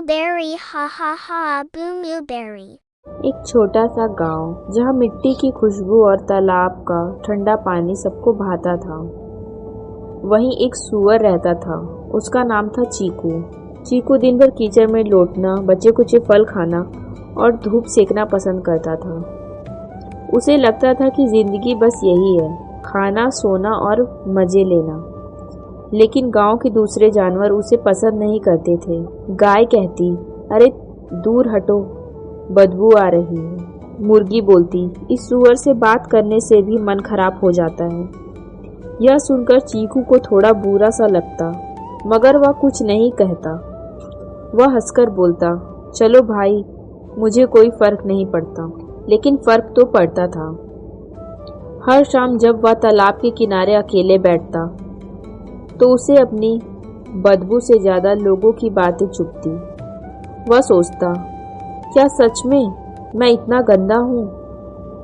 blueberry, ha ha ha, blueberry. एक छोटा सा गांव जहाँ मिट्टी की खुशबू और तालाब का ठंडा पानी सबको भाता था। वहीं एक सूअर रहता था। उसका नाम था चीकू। चीकू दिन भर कीचड़ में लौटना, बचे कुचे फल खाना और धूप सेकना पसंद करता था। उसे लगता था कि जिंदगी बस यही है, खाना, सोना और मजे लेना। लेकिन गांव के दूसरे जानवर उसे पसंद नहीं करते थे। गाय कहती, अरे दूर हटो, बदबू आ रही है। मुर्गी बोलती, इस सूअर से बात करने से भी मन खराब हो जाता है। यह सुनकर चीकू को थोड़ा बुरा सा लगता, मगर वह कुछ नहीं कहता। वह हंसकर बोलता, चलो भाई, मुझे कोई फर्क नहीं पड़ता। लेकिन फर्क तो पड़ता था। हर शाम जब वह तालाब के किनारे अकेले बैठता तो उसे अपनी बदबू से ज्यादा लोगों की बातें चुभती। वह सोचता, क्या सच में मैं इतना गंदा हूँ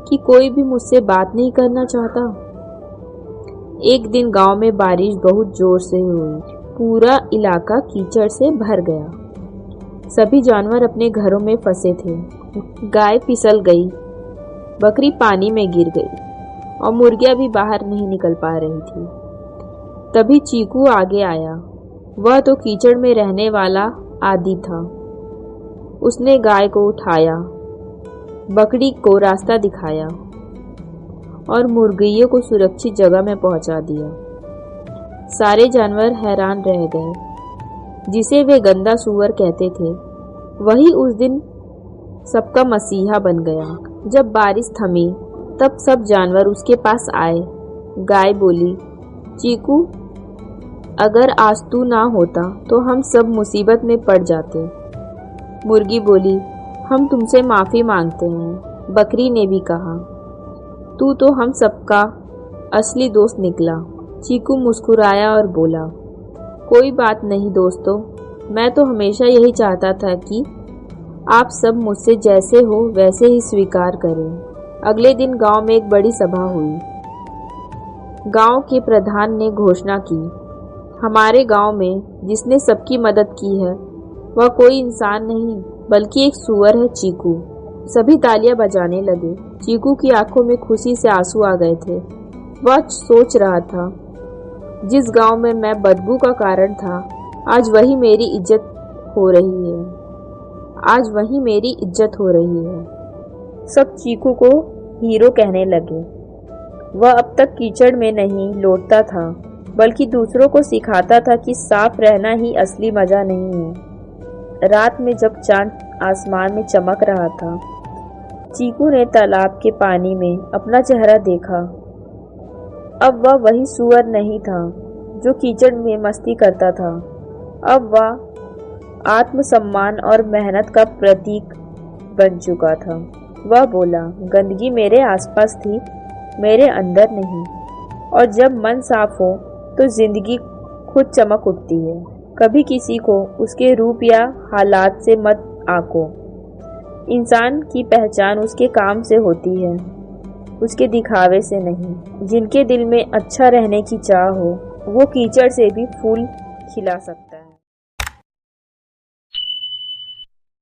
कि कोई भी मुझसे बात नहीं करना चाहता। एक दिन गांव में बारिश बहुत जोर से हुई। पूरा इलाका कीचड़ से भर गया। सभी जानवर अपने घरों में फंसे थे। गाय फिसल गई, बकरी पानी में गिर गई और मुर्गियां भी बाहर नहीं निकल पा रही थी। तभी चीकू आगे आया। वह तो कीचड़ में रहने वाला आदी था। उसने गाय को उठाया, बकरी को रास्ता दिखाया और मुर्गियों को सुरक्षित जगह में पहुंचा दिया। सारे जानवर हैरान रह गए। जिसे वे गंदा सूअर कहते थे, वही उस दिन सबका मसीहा बन गया। जब बारिश थमी तब सब जानवर उसके पास आए। गाय बोली, चीकू, अगर आज तू ना होता तो हम सब मुसीबत में पड़ जाते। मुर्गी बोली, हम तुमसे माफी मांगते हैं। बकरी ने भी कहा, तू तो हम सबका असली दोस्त निकला। चीकू मुस्कुराया और बोला, कोई बात नहीं दोस्तों, मैं तो हमेशा यही चाहता था कि आप सब मुझसे जैसे हो वैसे ही स्वीकार करें। अगले दिन गांव में एक बड़ी सभा हुई। गांव के प्रधान ने घोषणा की, हमारे गांव में जिसने सबकी मदद की है वह कोई इंसान नहीं बल्कि एक सूअर है, चीकू। सभी तालियां बजाने लगे। चीकू की आंखों में खुशी से आंसू आ गए थे। वह सोच रहा था, जिस गांव में मैं बदबू का कारण था, आज वही मेरी इज्जत हो रही है। आज वही मेरी इज्जत हो रही है। सब चीकू को हीरो कहने लगे। वह अब तक कीचड़ में नहीं लौटता था, बल्कि दूसरों को सिखाता था कि साफ रहना ही असली मजा नहीं है। रात में जब चांद आसमान में चमक रहा था, चीकू ने तालाब के पानी में अपना चेहरा देखा। अब वह वही सूअर नहीं था जो कीचड़ में मस्ती करता था। अब वह आत्मसम्मान और मेहनत का प्रतीक बन चुका था। वह बोला, गंदगी मेरे आसपास थी, मेरे अंदर नहीं। और जब मन साफ हो तो जिंदगी खुद चमक उठती है। कभी किसी को उसके रूप या हालात से मत आंको। इंसान की पहचान उसके काम से होती है, उसके दिखावे से नहीं। जिनके दिल में अच्छा रहने की चाह हो, वो कीचड़ से भी फूल खिला सकते।